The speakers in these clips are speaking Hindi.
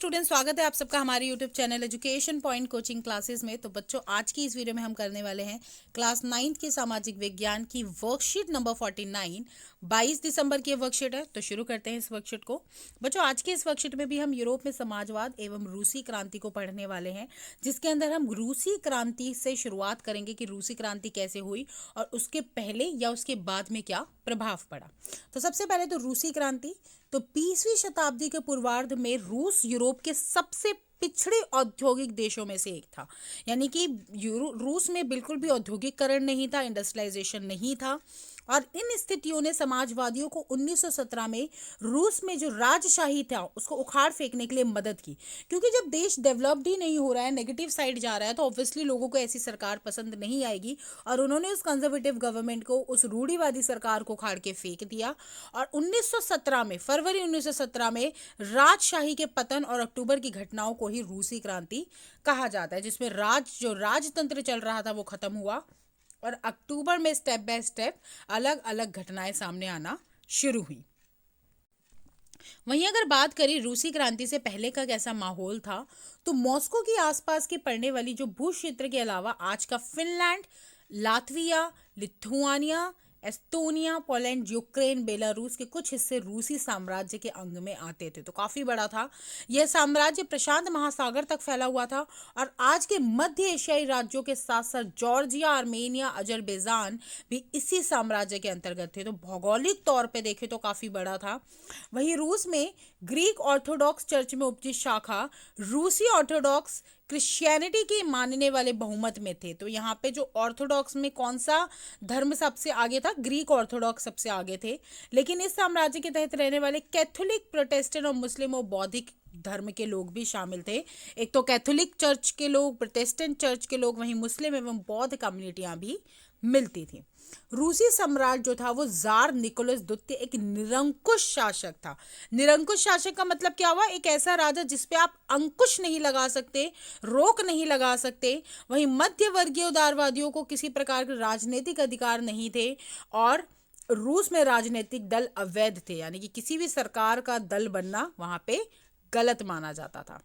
स्टूडेंट, स्वागत है आप सबका हमारे YouTube channel education point coaching classes में। तो बच्चों, आज की इस वीडियो में हम करने वाले हैं क्लास 9th की सामाजिक विज्ञान की वर्कशीट नंबर 49। 22 दिसंबर की वर्कशीट है, तो शुरू करते हैं इस वर्कशीट को। बच्चों, आज की इस वर्कशीट में भी हम यूरोप में समाजवाद एवं रूसी क्रांति को पढ़ने वाले हैं, जिसके अंदर हम रूसी क्रांति से शुरुआत करेंगे कि रूसी क्रांति कैसे हुई और उसके पहले या उसके बाद में क्या प्रभाव पड़ा। तो सबसे पहले तो रूसी क्रांति। तो 20वीं शताब्दी के पूर्वार्ध में रूस यूरोप के सबसे पिछड़े औद्योगिक देशों में से एक था। यानी कि रूस में बिल्कुल भी औद्योगिकरण नहीं था, इंडस्ट्रियलाइजेशन नहीं था। और इन स्थितियों ने समाजवादियों को 1917 में रूस में जो राजशाही था उसको उखाड़ फेंकने के लिए मदद की, क्योंकि जब देश डेवलप्ड ही नहीं हो रहा है, नेगेटिव साइड जा रहा है, तो ऑब्वियसली लोगों को ऐसी सरकार पसंद नहीं आएगी। और उन्होंने उस कंजर्वेटिव गवर्नमेंट को, उस रूढ़िवादी सरकार को उखाड़ के फेंक दिया। और 1917 में, फरवरी 1917 में राजशाही के पतन और अक्टूबर की घटनाओं को ही रूसी क्रांति कहा जाता है, जिसमें जो राजतंत्र चल रहा था वो खत्म हुआ और अक्टूबर में स्टेप बाय स्टेप अलग अलग घटनाएं सामने आना शुरू हुई। वहीं अगर बात करें रूसी क्रांति से पहले का कैसा माहौल था, तो मॉस्को के आसपास के पड़ने वाली जो भू क्षेत्र के अलावा आज का Finland, Latvia, Lithuania, Estonia, Poland, Ukraine, Belarus के कुछ हिस्से रूसी साम्राज्य के अंग में आते थे। तो काफ़ी बड़ा था यह साम्राज्य, प्रशांत महासागर तक फैला हुआ था। और आज के मध्य एशियाई राज्यों के साथ साथ जॉर्जिया, आर्मेनिया, अजरबैजान भी इसी साम्राज्य के अंतर्गत थे। तो भौगोलिक तौर पे देखें तो काफ़ी बड़ा था। वहीं रूस में ग्रीक ऑर्थोडॉक्स चर्च में उपजी शाखा रूसी ऑर्थोडॉक्स क्रिश्चियनिटी के मानने वाले बहुमत में थे। तो यहाँ पे जो ऑर्थोडॉक्स में कौन सा धर्म सबसे आगे था? ग्रीक ऑर्थोडॉक्स सबसे आगे थे। लेकिन इस साम्राज्य के तहत रहने वाले कैथोलिक, प्रोटेस्टेंट और मुस्लिम और बौद्धिक धर्म के लोग भी शामिल थे। एक तो कैथोलिक चर्च के लोग, प्रोटेस्टेंट चर्च के लोग, वहीं मुस्लिम एवं बौद्ध कम्युनिटियां भी मिलती थी। रूसी सम्राट जो था वो जार निकोलस द्वितीय एक निरंकुश शासक था। निरंकुश शासक का मतलब क्या हुआ? एक ऐसा राजा जिसपे आप अंकुश नहीं लगा सकते, रोक नहीं लगा सकते। वहीं मध्य वर्गीय उदारवादियों को किसी प्रकार के राजनीतिक अधिकार नहीं थे। और रूस में राजनीतिक दल अवैध थे, यानी कि किसी भी सरकार का दल बनना वहां पे गलत माना जाता था।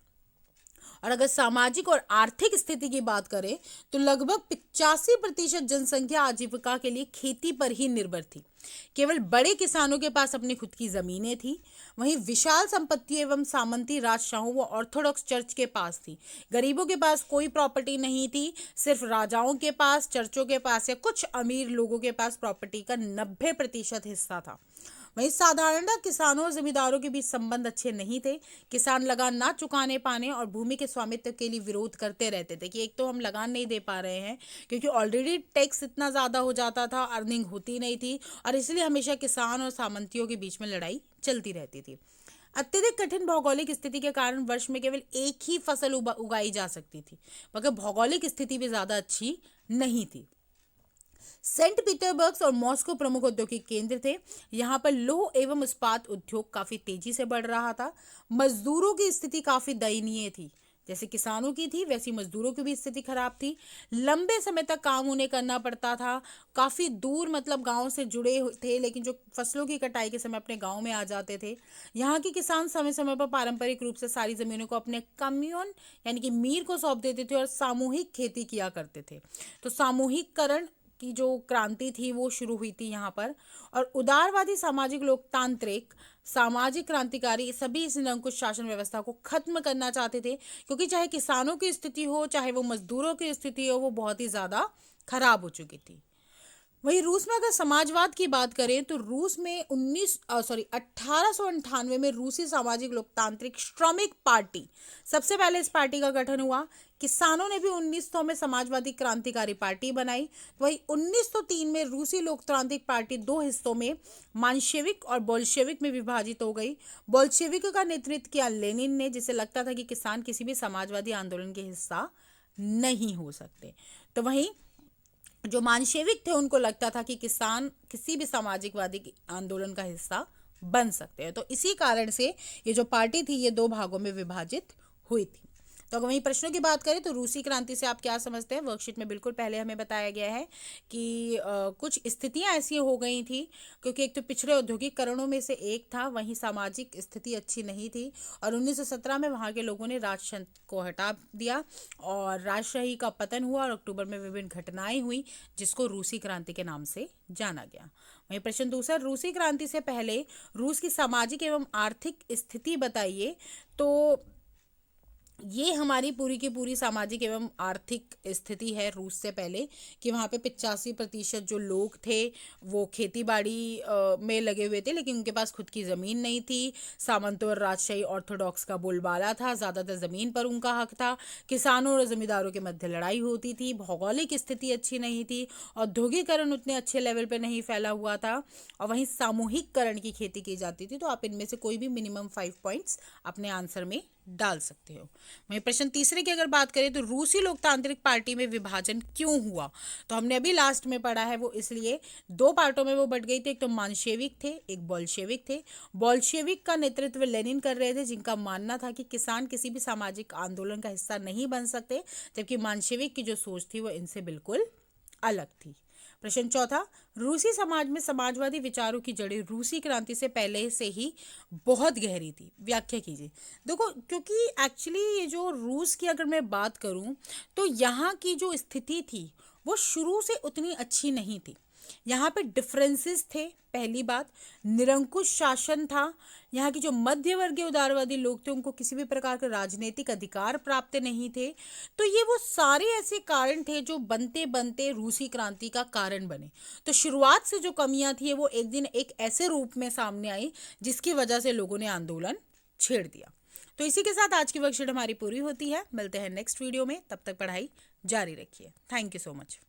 और अगर सामाजिक और आर्थिक स्थिति की बात करें तो लगभग 85% जनसंख्या आजीविका के लिए खेती पर ही निर्भर थी। केवल बड़े किसानों के पास अपनी खुद की जमीनें थी। वहीं विशाल संपत्ति एवं सामंती राजशाहों व ऑर्थोडॉक्स चर्च के पास थी। गरीबों के पास कोई प्रॉपर्टी नहीं थी, सिर्फ राजाओं के पास, चर्चों के पास या कुछ अमीर लोगों के पास प्रॉपर्टी का 90% हिस्सा था। वहीं साधारणतः किसानों और जमींदारों के बीच संबंध अच्छे नहीं थे। किसान लगान ना चुकाने पाने और भूमि के स्वामित्व के लिए विरोध करते रहते थे कि एक तो हम लगान नहीं दे पा रहे हैं, क्योंकि ऑलरेडी टैक्स इतना ज़्यादा हो जाता था, अर्निंग होती नहीं थी, और इसलिए हमेशा किसान और सामंतियों के बीच में लड़ाई चलती रहती थी। अत्यधिक कठिन भौगोलिक स्थिति के कारण वर्ष में केवल एक ही फसल उगाई जा सकती थी, मगर भौगोलिक स्थिति भी ज़्यादा अच्छी नहीं थी। सेंट पीटर्सबर्ग और मॉस्को प्रमुख औद्योगिक केंद्र थे। यहाँ पर लौह एवं इस्पात उद्योग काफी तेजी से बढ़ रहा था। मजदूरों की स्थिति काफी दयनीय थी, जैसे किसानों की थी वैसी मजदूरों की भी स्थिति खराब थी। लंबे समय तक काम उन्हें करना पड़ता था। काफी दूर मतलब गांव से जुड़े थे, लेकिन जो फसलों की कटाई के समय अपने गांव में आ जाते थे। यहाँ के किसान समय समय पर पारंपरिक रूप से सारी जमीनों को अपने कम्यून यानी कि मीर को सौंप देते थे और सामूहिक खेती किया करते थे। तो सामूहिककरण की जो क्रांति थी वो शुरू हुई थी यहाँ पर। और उदारवादी, सामाजिक, लोकतांत्रिक, सामाजिक क्रांतिकारी सभी इस निरंकुश शासन व्यवस्था को खत्म करना चाहते थे, क्योंकि चाहे किसानों की स्थिति हो, चाहे वो मजदूरों की स्थिति हो, वो बहुत ही ज़्यादा खराब हो चुकी थी। वहीं रूस में अगर समाजवाद की बात करें तो रूस में 1898 में रूसी सामाजिक लोकतांत्रिक श्रमिक पार्टी, सबसे पहले इस पार्टी का गठन हुआ। किसानों ने भी 1900 में समाजवादी क्रांतिकारी पार्टी बनाई। वहीं 1903 में रूसी लोकतांत्रिक पार्टी दो हिस्सों में, मांशेविक और बोल्शेविक में विभाजित हो गई। बोल्शेविक का नेतृत्व किया लेनिन ने, जिसे लगता था कि किसान किसी भी समाजवादी आंदोलन के हिस्सा नहीं हो सकते। तो वहीं जो मानशेविक थे उनको लगता था कि किसान किसी भी सामाजिकवादी आंदोलन का हिस्सा बन सकते हैं। तो इसी कारण से ये जो पार्टी थी ये दो भागों में विभाजित हुई थी। तो अगर वहीं प्रश्नों की बात करें तो रूसी क्रांति से आप क्या समझते हैं, वर्कशीट में बिल्कुल पहले हमें बताया गया है कि कुछ स्थितियां ऐसी हो गई थी, क्योंकि एक तो पिछड़े औद्योगिकरणों में से एक था, वहीं सामाजिक स्थिति अच्छी नहीं थी, और 1917 में वहाँ के लोगों ने राजतंत्र को हटा दिया और राजशाही का पतन हुआ और अक्टूबर में विभिन्न घटनाएं हुई जिसको रूसी क्रांति के नाम से जाना गया। वहीं प्रश्न दूसरा, रूसी क्रांति से पहले रूस की सामाजिक एवं आर्थिक स्थिति बताइए। तो ये हमारी पूरी की पूरी सामाजिक एवं आर्थिक स्थिति है रूस से पहले, कि वहाँ पे 85% जो लोग थे वो खेती बाड़ी में लगे हुए थे, लेकिन उनके पास खुद की ज़मीन नहीं थी। सामंतों और राजशाही ऑर्थोडॉक्स का बोलबाला था, ज़्यादातर ज़मीन पर उनका हक था। किसानों और ज़मींदारों के मध्य लड़ाई होती थी। भौगोलिक स्थिति अच्छी नहीं थी। औद्योगिकरण उतने अच्छे लेवल पर नहीं फैला हुआ था, और वहीं सामूहिककरण की खेती की जाती थी। तो आप इनमें से कोई भी मिनिमम 5 पॉइंट्स अपने आंसर में डाल सकते हो। वहीं प्रश्न तीसरे की अगर बात करें तो रूसी लोकतांत्रिक पार्टी में विभाजन क्यों हुआ, तो हमने अभी लास्ट में पढ़ा है, वो इसलिए 2 पार्टों में वो बट गई थी। एक तो मांशेविक थे, एक बोल्शेविक थे। बोल्शेविक का नेतृत्व लेनिन कर रहे थे, जिनका मानना था कि किसान किसी भी सामाजिक आंदोलन का हिस्सा नहीं बन सकते, जबकि मांशेविक की जो सोच थी वो इनसे बिल्कुल अलग थी। प्रश्न चौथा, रूसी समाज में समाजवादी विचारों की जड़ें रूसी क्रांति से पहले से ही बहुत गहरी थी, व्याख्या कीजिए। देखो, क्योंकि एक्चुअली ये जो रूस की अगर मैं बात करूं तो यहाँ की जो स्थिति थी वो शुरू से उतनी अच्छी नहीं थी। यहाँ पे डिफरेंसेस थे, पहली बात। निरंकुश शासन था। यहाँ की जो मध्यवर्गीय उदारवादी लोग थे उनको किसी भी प्रकार के राजनीतिक अधिकार प्राप्त नहीं थे। तो ये वो सारे ऐसे कारण थे जो बनते बनते रूसी क्रांति का कारण बने। तो शुरुआत से जो कमियां थी वो एक दिन एक ऐसे रूप में सामने आई जिसकी वजह से लोगों ने आंदोलन छेड़ दिया। तो इसी के साथ आज की वर्कशीट हमारी पूरी होती है। मिलते हैं नेक्स्ट वीडियो में, तब तक पढ़ाई जारी रखिए। Thank you so much.